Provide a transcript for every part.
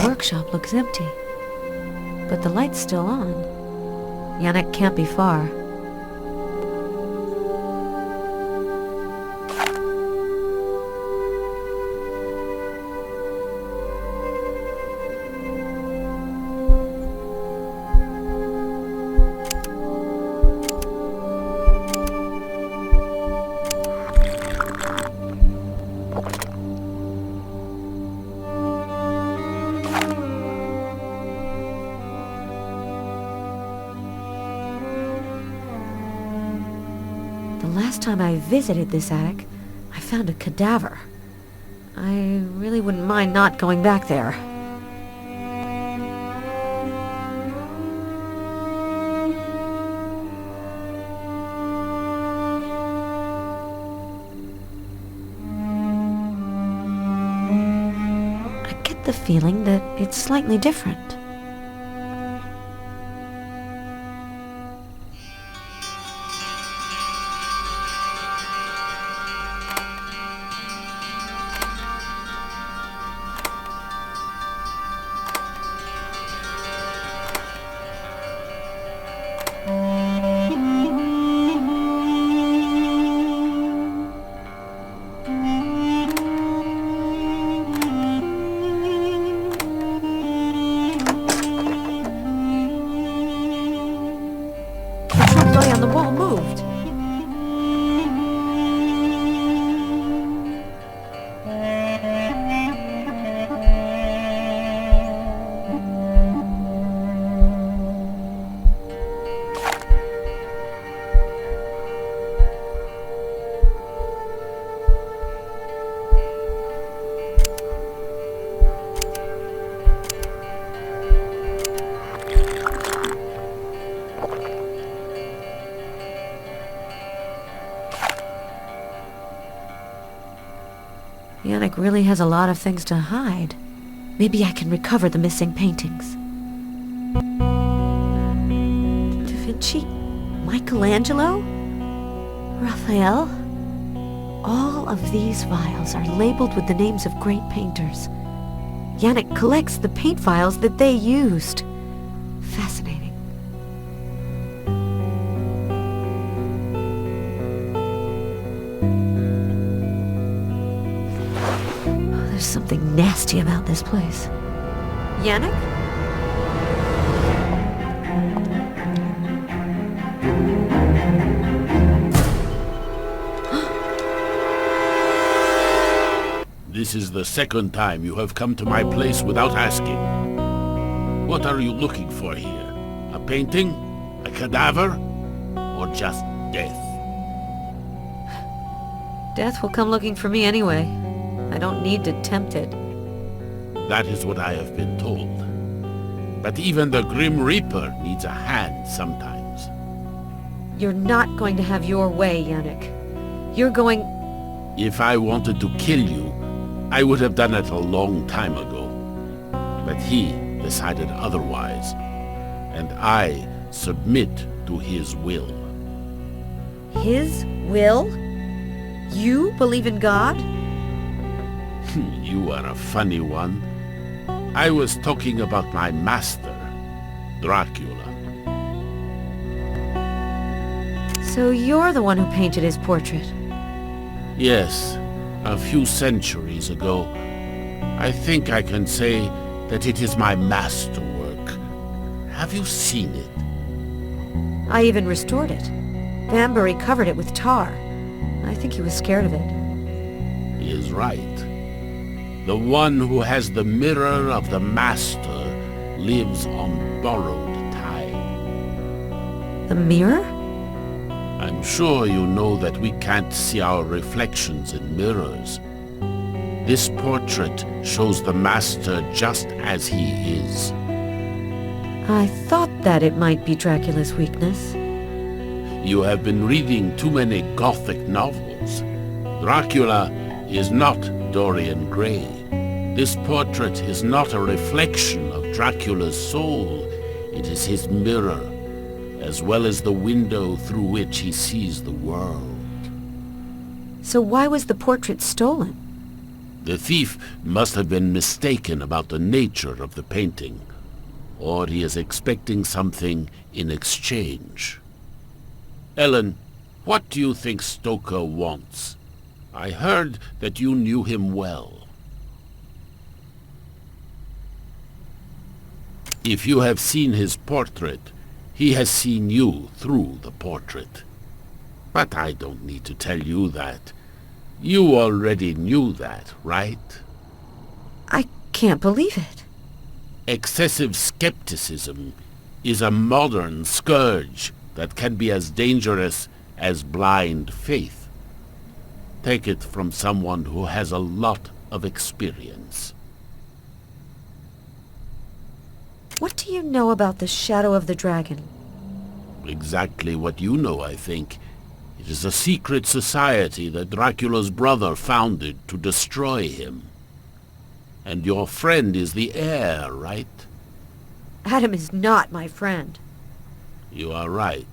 workshop looks empty. But the light's still on. Yannick can't be far. The last time I visited this attic, I found a cadaver. I really wouldn't mind not going back there. I get the feeling that it's slightly different. On the wall moved. Yannick really has a lot of things to hide. Maybe I can recover the missing paintings. Da Vinci? Michelangelo? Raphael? All of these vials are labeled with the names of great painters. Yannick collects the paint vials that they used. Fascinating. There's something nasty about this place. Yannick? This is the second time you have come to my place without asking. What are you looking for here? A painting? A cadaver? Or just death? Death will come looking for me anyway. I don't need to tempt it. That is what I have been told. But even the Grim Reaper needs a hand sometimes. You're not going to have your way, Yannick. You're going... If I wanted to kill you, I would have done it a long time ago. But he decided otherwise. And I submit to his will. His will? You believe in God? You are a funny one. I was talking about my master, Dracula. So you're the one who painted his portrait? Yes, a few centuries ago. I think I can say that it is my masterwork. Have you seen it? I even restored it. Banbury covered it with tar. I think he was scared of it. He is right. The one who has the mirror of the master lives on borrowed time. The mirror? I'm sure you know that we can't see our reflections in mirrors. This portrait shows the master just as he is. I thought that it might be Dracula's weakness. You have been reading too many Gothic novels. Dracula is not Dorian Gray. This portrait is not a reflection of Dracula's soul. It is his mirror, as well as the window through which he sees the world. So why was the portrait stolen? The thief must have been mistaken about the nature of the painting, or he is expecting something in exchange. Ellen, what do you think Stoker wants? I heard that you knew him well. If you have seen his portrait, he has seen you through the portrait. But I don't need to tell you that. You already knew that, right? I can't believe it. Excessive skepticism is a modern scourge that can be as dangerous as blind faith. Take it from someone who has a lot of experience. What do you know about the Shadow of the Dragon? Exactly what you know, I think. It is a secret society that Dracula's brother founded to destroy him. And your friend is the heir, right? Adam is not my friend. You are right.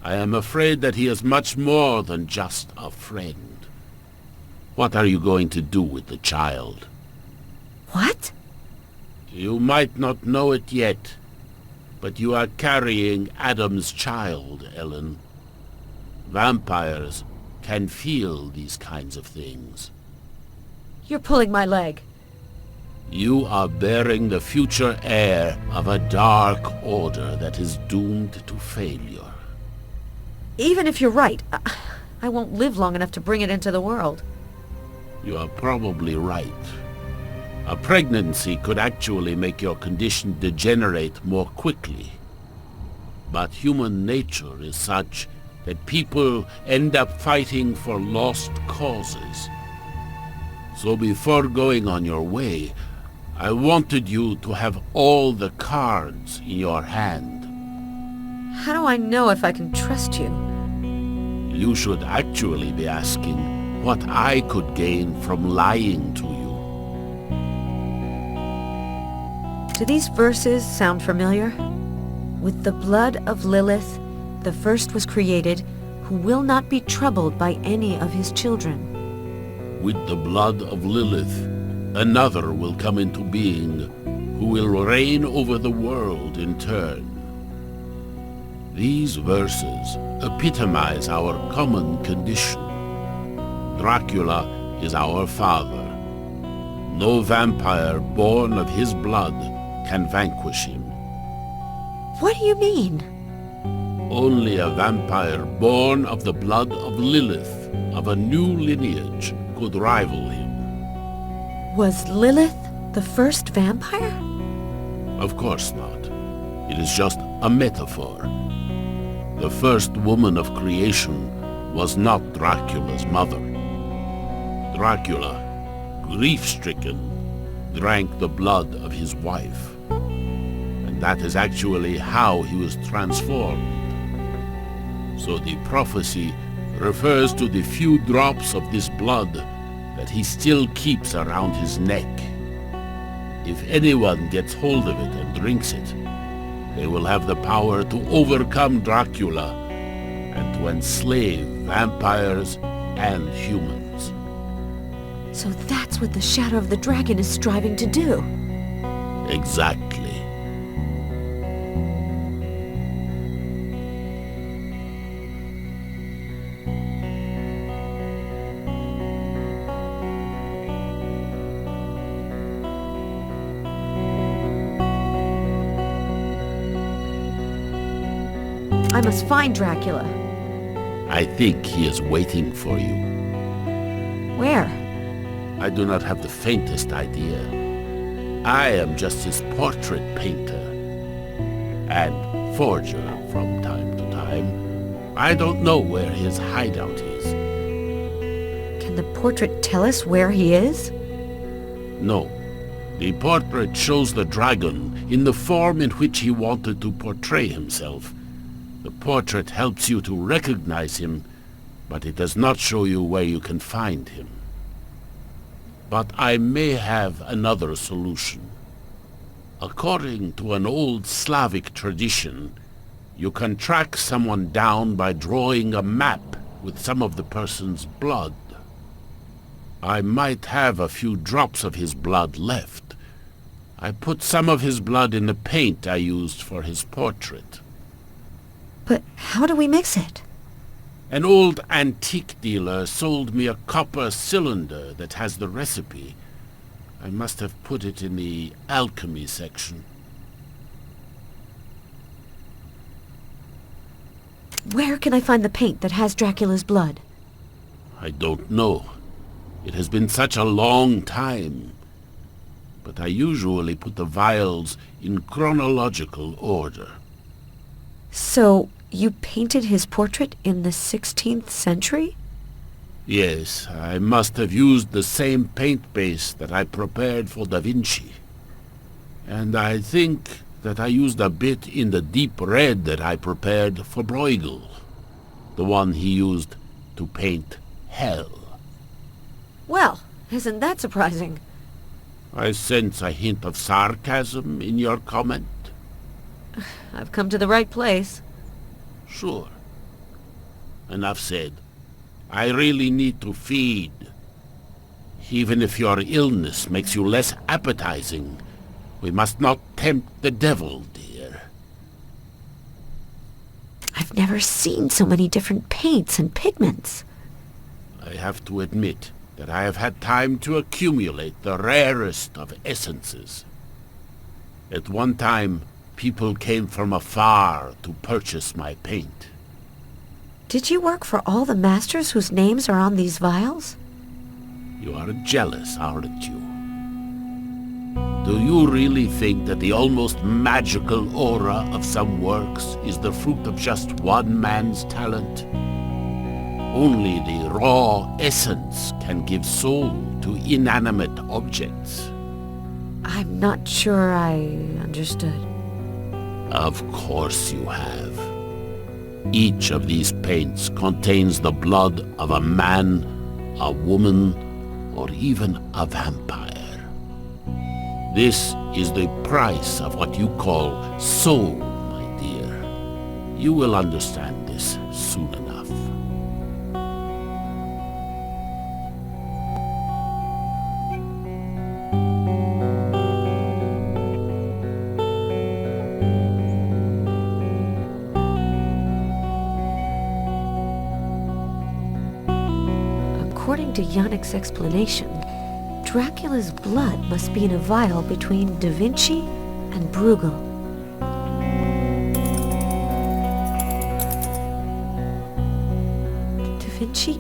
I am afraid that he is much more than just a friend. What are you going to do with the child? What? You might not know it yet, but you are carrying Adam's child, Ellen. Vampires can feel these kinds of things. You're pulling my leg. You are bearing the future heir of a dark order that is doomed to failure. Even if you're right, I won't live long enough to bring it into the world. You are probably right. A pregnancy could actually make your condition degenerate more quickly. But human nature is such that people end up fighting for lost causes. So before going on your way, I wanted you to have all the cards in your hand. How do I know if I can trust you? You should actually be asking what I could gain from lying to you. Do these verses sound familiar? With the blood of Lilith, the first was created, who will not be troubled by any of his children. With the blood of Lilith, another will come into being, who will reign over the world in turn. These verses epitomize our common condition. Dracula is our father. No vampire born of his blood can vanquish him. What do you mean? Only a vampire born of the blood of Lilith, of a new lineage, could rival him. Was Lilith the first vampire? Of course not. It is just a metaphor. The first woman of creation was not Dracula's mother. Dracula, grief-stricken, drank the blood of his wife. And that is actually how he was transformed. So the prophecy refers to the few drops of this blood that he still keeps around his neck. If anyone gets hold of it and drinks it, they will have the power to overcome Dracula and to enslave vampires and humans. So that's what the Shadow of the Dragon is striving to do. Exactly. I must find Dracula. I think he is waiting for you. Where? I do not have the faintest idea. I am just his portrait painter and forger from time to time. I don't know where his hideout is. Can the portrait tell us where he is? No. The portrait shows the dragon in the form in which he wanted to portray himself. The portrait helps you to recognize him, but it does not show you where you can find him. But I may have another solution. According to an old Slavic tradition, you can track someone down by drawing a map with some of the person's blood. I might have a few drops of his blood left. I put some of his blood in the paint I used for his portrait. But how do we mix it? An old antique dealer sold me a copper cylinder that has the recipe. I must have put it in the alchemy section. Where can I find the paint that has Dracula's blood? I don't know. It has been such a long time. But I usually put the vials in chronological order. So, you painted his portrait in the 16th century? Yes, I must have used the same paint base that I prepared for Da Vinci. And I think that I used a bit in the deep red that I prepared for Bruegel, the one he used to paint hell. Well, isn't that surprising? I sense a hint of sarcasm in your comment. I've come to the right place. Sure. Enough said. I really need to feed. Even if your illness makes you less appetizing, we must not tempt the devil, dear. I've never seen so many different paints and pigments. I have to admit that I have had time to accumulate the rarest of essences. At one time, people came from afar to purchase my paint. Did you work for all the masters whose names are on these vials? You are jealous, aren't you? Do you really think that the almost magical aura of some works is the fruit of just one man's talent? Only the raw essence can give soul to inanimate objects. I'm not sure I understood. Of course you have. Each of these paints contains the blood of a man, a woman, or even a vampire. This is the price of what you call soul, my dear. You will understand this soon enough. According to Yannick's explanation, Dracula's blood must be in a vial between Da Vinci and Bruegel. Da Vinci?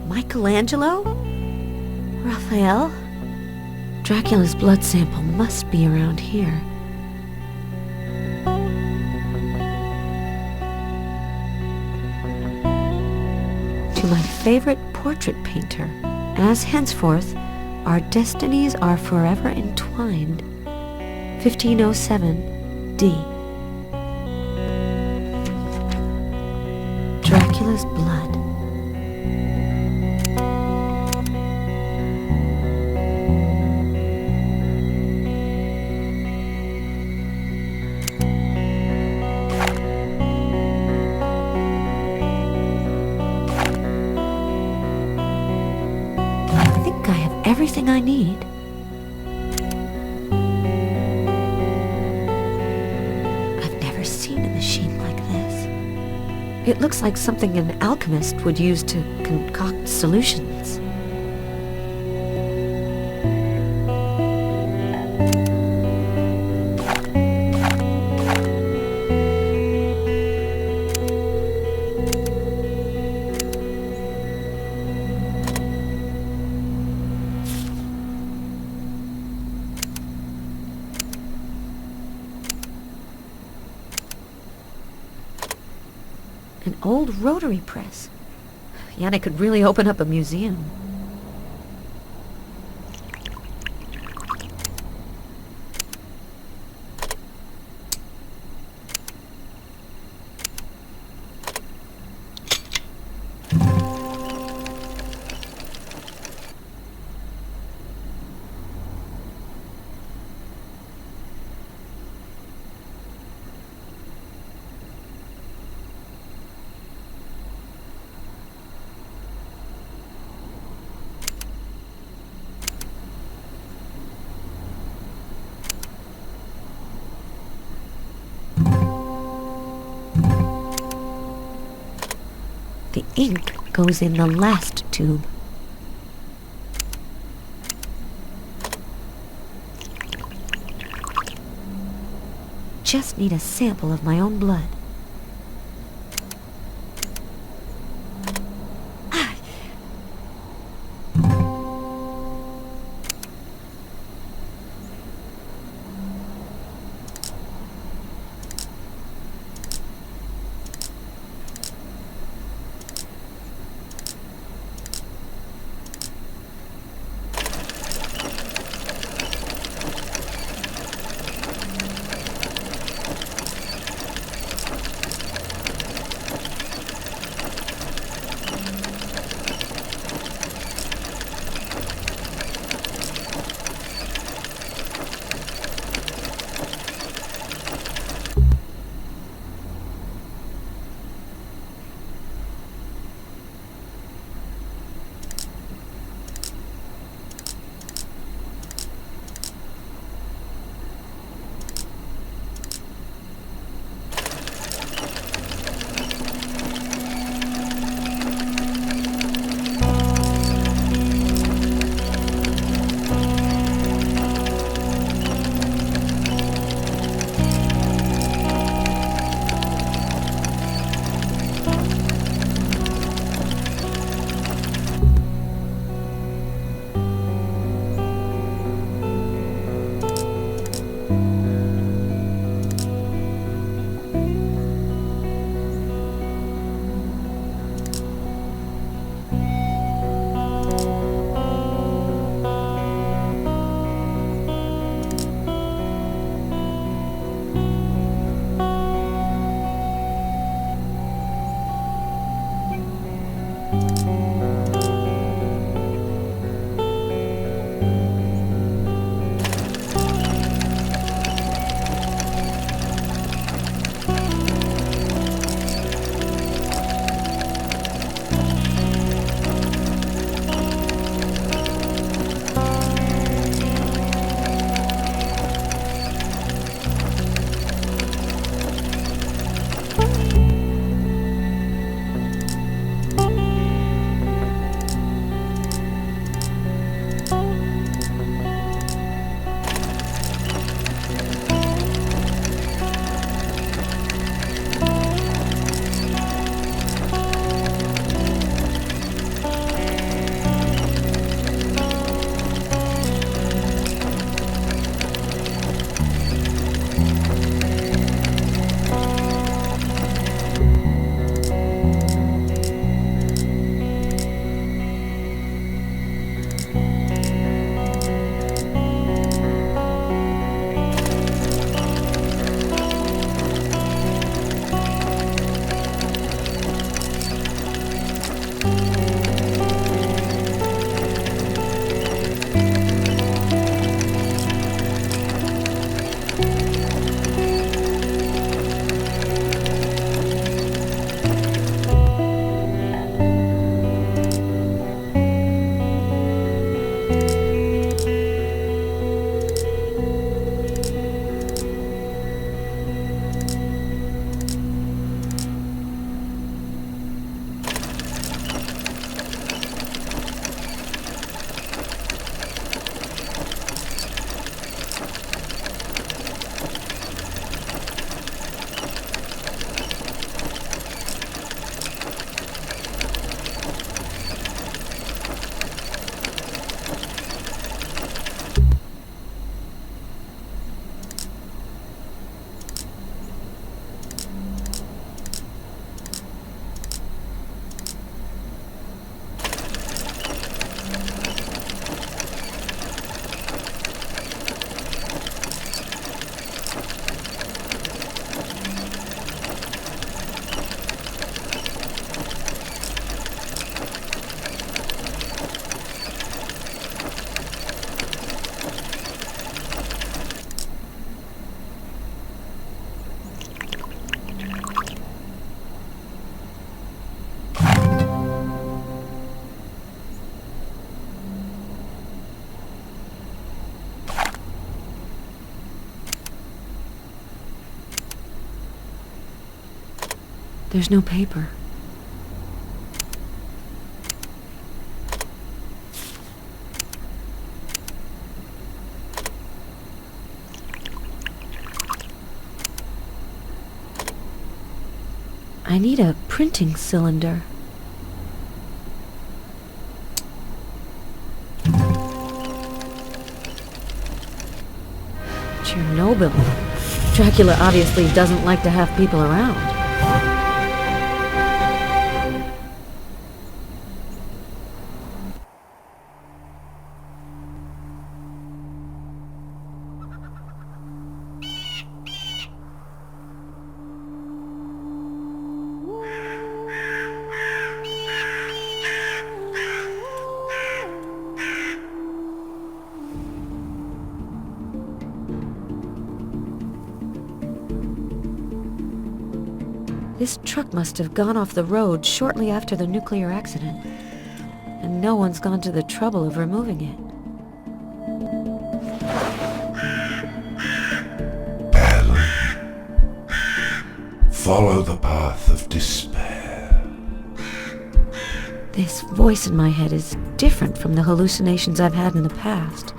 Michelangelo? Raphael? Dracula's blood sample must be around here. To my favorite portrait painter, as henceforth our destinies are forever entwined. 1507 D. Dracula's blood. Everything I need. I've never seen a machine like this. It looks like something an alchemist would use to concoct solutions. An old rotary press. Yannick could really open up a museum. The ink goes in the last tube. Just need a sample of my own blood. There's no paper. I need a printing cylinder. Chernobyl. Dracula obviously doesn't like to have people around. This truck must have gone off the road shortly after the nuclear accident, and no one's gone to the trouble of removing it. Ellen, follow the path of despair. This voice in my head is different from the hallucinations I've had in the past.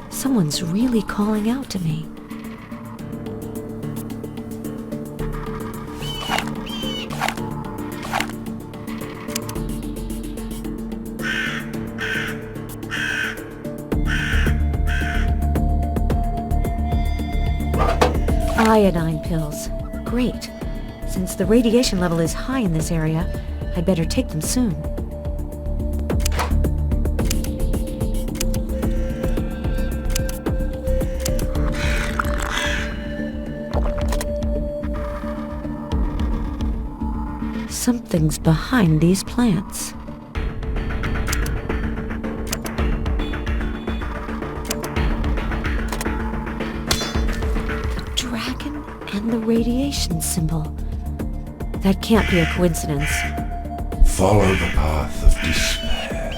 Someone's really calling out to me. Iodine pills. Great. Since the radiation level is high in this area, I'd better take them soon. Something's behind these plants. And the radiation symbol. That can't be a coincidence. Follow the path of despair.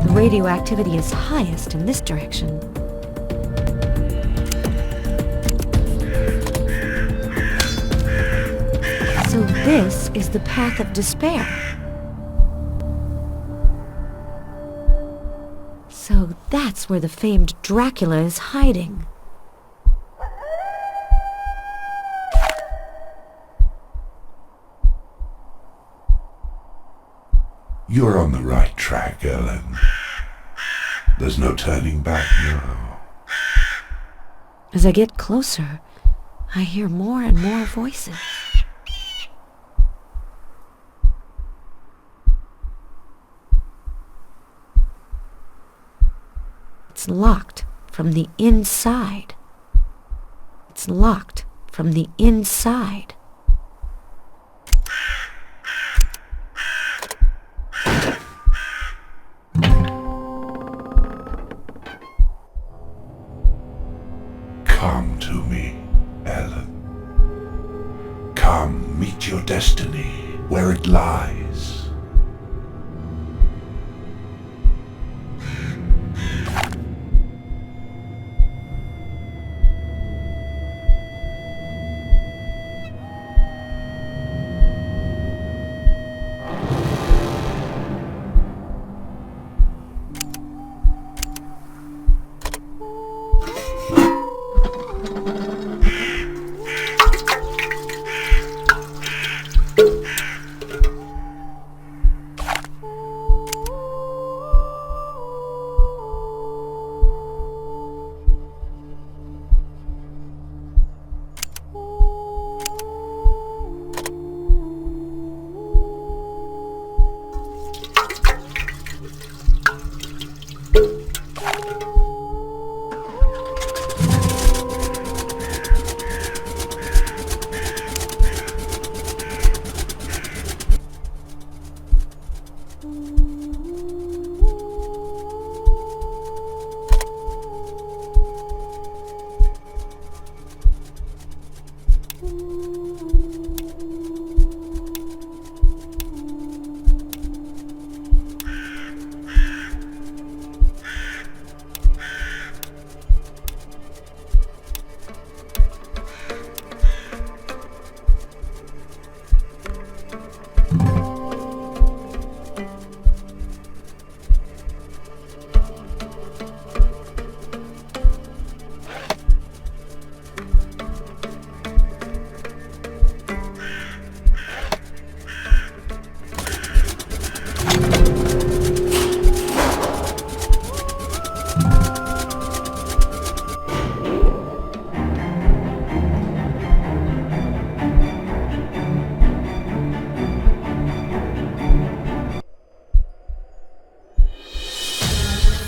The radioactivity is highest in this direction. So this is the path of despair. So that's where the famed Dracula is hiding. You're on the right track, Ellen. There's no turning back now. As I get closer, I hear more and more voices. It's locked from the inside. It's locked from the inside. Come to me, Ellen. Come meet your destiny where it lies.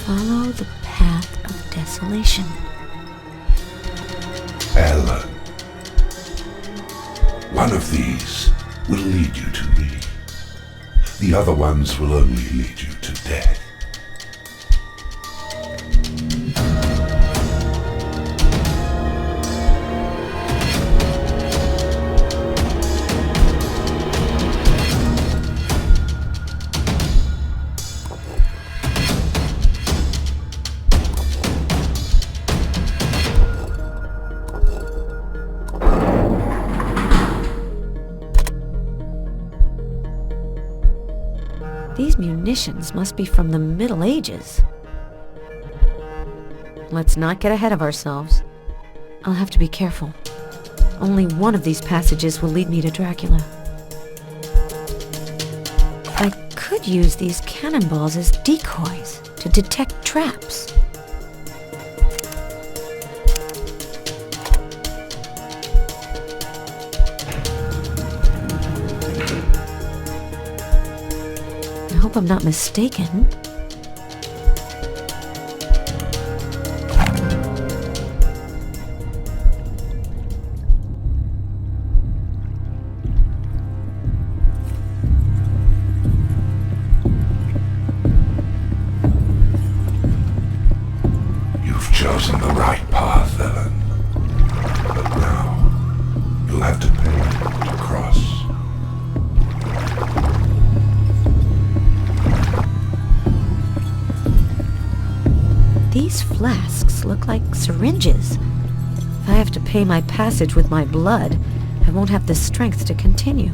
Follow the path of desolation. Ellen. One of these will lead you to me. The other ones will only lead you to death. These munitions must be from the Middle Ages. Let's not get ahead of ourselves. I'll have to be careful. Only one of these passages will lead me to Dracula. I could use these cannonballs as decoys to detect traps. I hope I'm not mistaken. You've chosen the right path, Ellen. But now, you'll have to pay to cross. These flasks look like syringes. If I have to pay my passage with my blood, I won't have the strength to continue.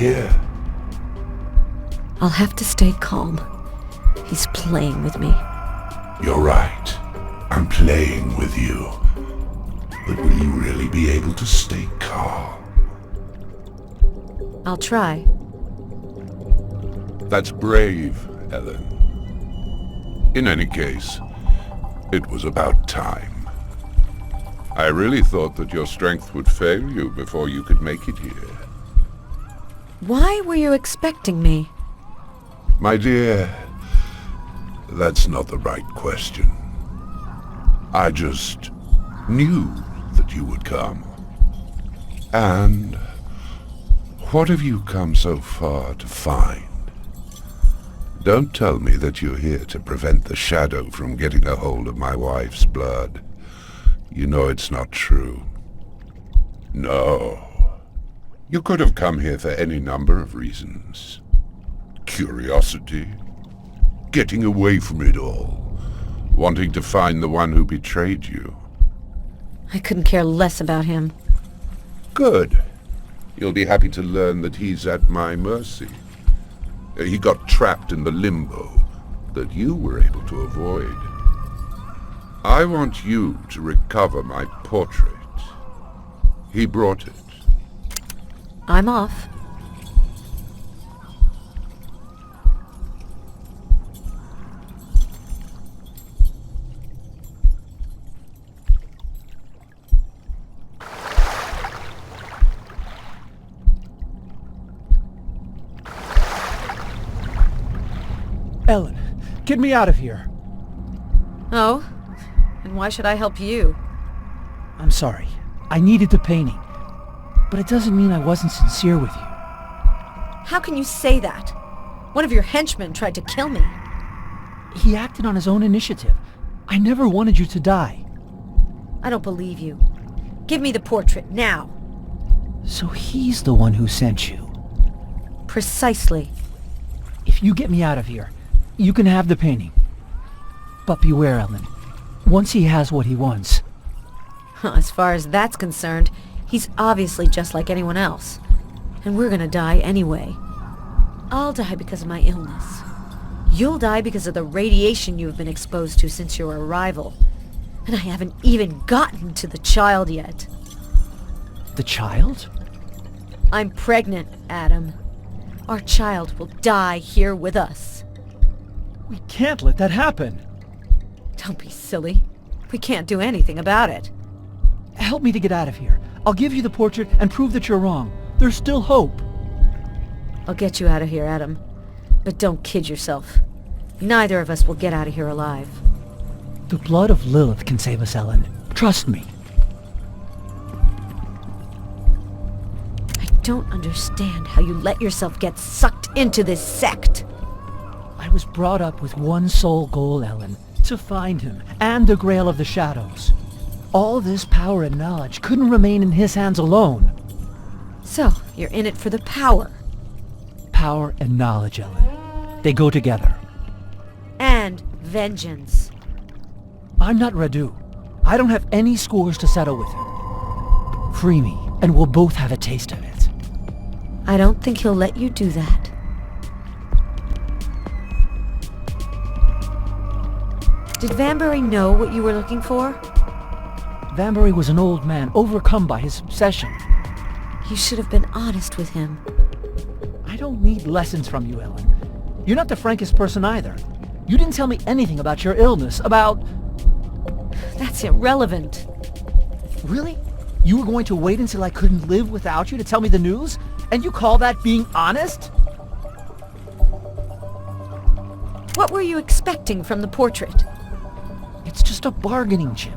here? I'll have to stay calm. He's playing with me. You're right. I'm playing with you. But will you really be able to stay calm? I'll try. That's brave, Ellen. In any case, it was about time. I really thought that your strength would fail you before you could make it here. Why were you expecting me? My dear, that's not the right question. I just knew that you would come. And what have you come so far to find? Don't tell me that you're here to prevent the shadow from getting a hold of my wife's blood. You know it's not true. No. You could have come here for any number of reasons. Curiosity. Getting away from it all. Wanting to find the one who betrayed you. I couldn't care less about him. Good. You'll be happy to learn that he's at my mercy. He got trapped in the limbo that you were able to avoid. I want you to recover my portrait. He brought it. I'm off. Ellen, get me out of here. Oh? And why should I help you? I'm sorry. I needed the painting. But it doesn't mean I wasn't sincere with you. How can you say that? One of your henchmen tried to kill me. He acted on his own initiative. I never wanted you to die. I don't believe you. Give me the portrait, now. So he's the one who sent you. Precisely. If you get me out of here, you can have the painting. But beware, Ellen. Once he has what he wants... As far as that's concerned, he's obviously just like anyone else. And we're gonna die anyway. I'll die because of my illness. You'll die because of the radiation you've been exposed to since your arrival. And I haven't even gotten to the child yet. The child? I'm pregnant, Adam. Our child will die here with us. We can't let that happen. Don't be silly. We can't do anything about it. Help me to get out of here. I'll give you the portrait and prove that you're wrong. There's still hope. I'll get you out of here, Adam. But don't kid yourself. Neither of us will get out of here alive. The blood of Lilith can save us, Ellen. Trust me. I don't understand how you let yourself get sucked into this sect. I was brought up with one sole goal, Ellen. To find him, and the Grail of the Shadows. All this power and knowledge couldn't remain in his hands alone. So, you're in it for the power. Power and knowledge, Ellen. They go together. And vengeance. I'm not Radu. I don't have any scores to settle with him. Free me, and we'll both have a taste of it. I don't think he'll let you do that. Did Vanbury know what you were looking for? Vanbury was an old man, overcome by his obsession. You should have been honest with him. I don't need lessons from you, Ellen. You're not the frankest person either. You didn't tell me anything about your illness, about... That's irrelevant. Really? You were going to wait until I couldn't live without you to tell me the news? And you call that being honest? What were you expecting from the portrait? It's just a bargaining chip.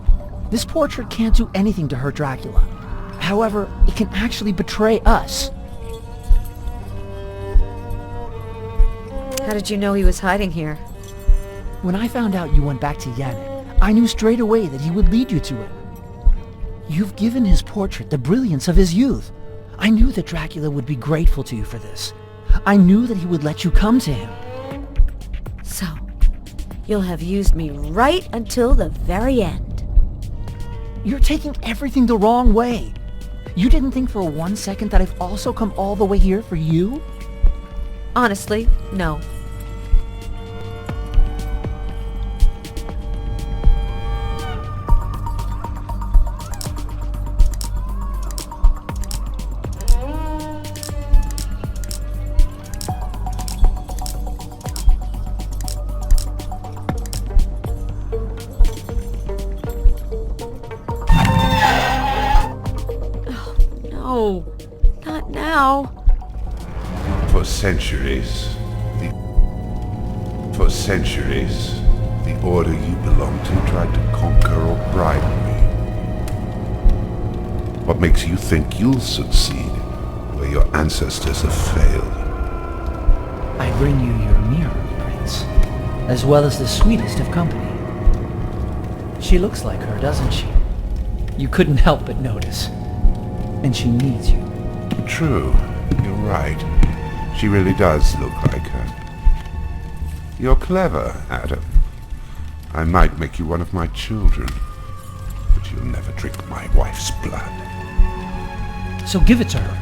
This portrait can't do anything to hurt Dracula. However, it can actually betray us. How did you know he was hiding here? When I found out you went back to Yannick, I knew straight away that he would lead you to it. You've given his portrait the brilliance of his youth. I knew that Dracula would be grateful to you for this. I knew that he would let you come to him. So, you'll have used me right until the very end. You're taking everything the wrong way. You didn't think for 1 second that I've also come all the way here for you? Honestly, no. Oh, no, not now. For centuries, the order you belong to tried to conquer or bribe me. What makes you think you'll succeed where your ancestors have failed? I bring you your mirror, Prince, as well as the sweetest of company. She looks like her, doesn't she? You couldn't help but notice. And she needs you. True, you're right. She really does look like her. You're clever, Adam. I might make you one of my children, but you'll never drink my wife's blood. So give it to her.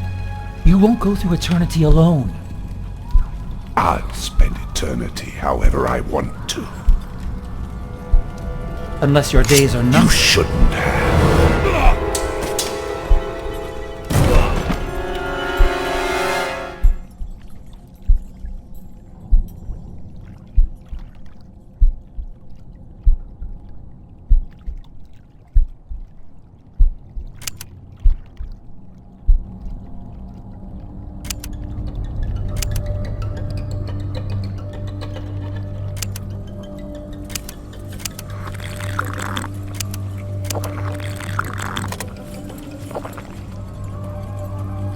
You won't go through eternity alone. I'll spend eternity however I want to. Unless your days are numbered. You shouldn't have.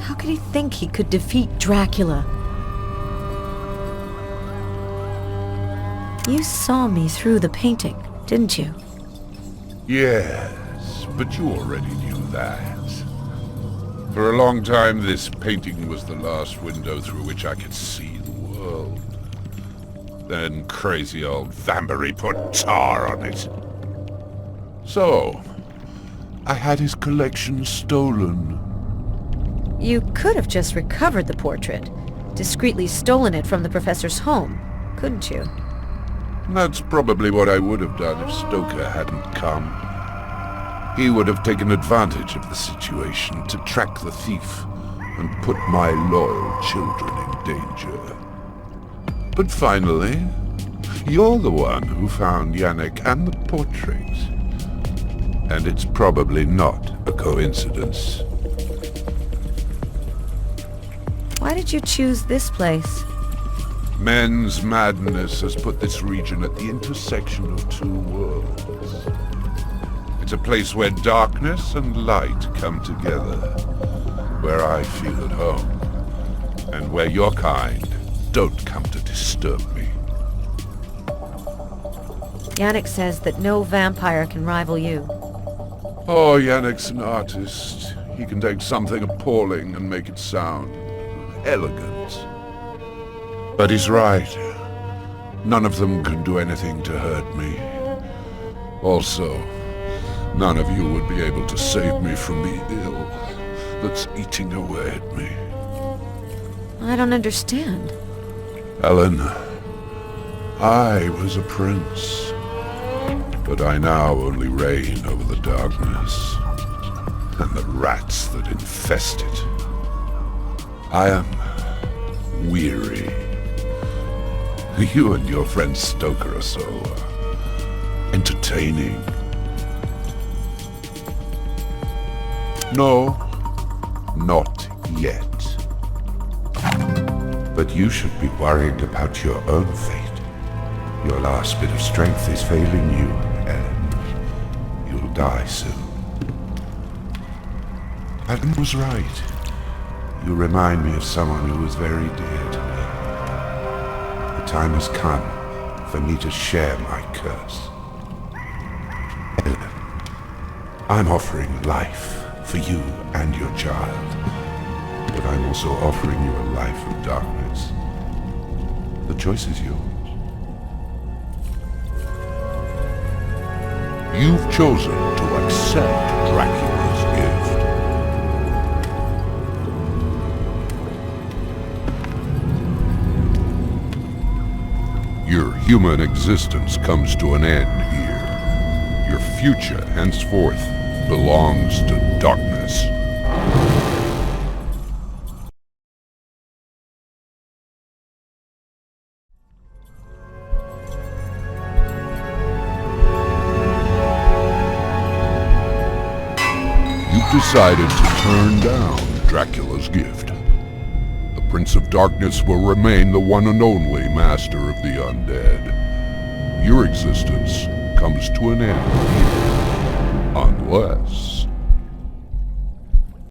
How could he think he could defeat Dracula? You saw me through the painting, didn't you? Yes, but you already knew that. For a long time, this painting was the last window through which I could see the world. Then crazy old Vambury put tar on it. So, I had his collection stolen. You could have just recovered the portrait, discreetly stolen it from the professor's home, couldn't you? That's probably what I would have done if Stoker hadn't come. He would have taken advantage of the situation to track the thief and put my loyal children in danger. But finally, you're the one who found Yannick and the portrait. And it's probably not a coincidence. Why did you choose this place? Men's madness has put this region at the intersection of two worlds. It's a place where darkness and light come together, where I feel at home, and where your kind don't come to disturb me. Yannick says that no vampire can rival you. Oh, Yannick's an artist. He can take something appalling and make it sound elegant. But he's right. None of them can do anything to hurt me. Also, none of you would be able to save me from the ill that's eating away at me. I don't understand. Ellen, I was a prince, but I now only reign over the darkness and the rats that infest it. I am weary. You and your friend Stoker are so entertaining. No, not yet. But you should be worried about your own fate. Your last bit of strength is failing you, Ellen. You'll die soon. Adam was right. You remind me of someone who was very dear to me. The time has come for me to share my curse. Ellen, I'm offering life for you and your child, but I'm also offering you a life of darkness. The choice is yours. You've chosen to accept Dracula's gift. Your human existence comes to an end here. Your future, henceforth, belongs to darkness. You've decided to turn down Dracula's gift. The Prince of Darkness will remain the one and only master of the undead. Your existence comes to an end here, unless...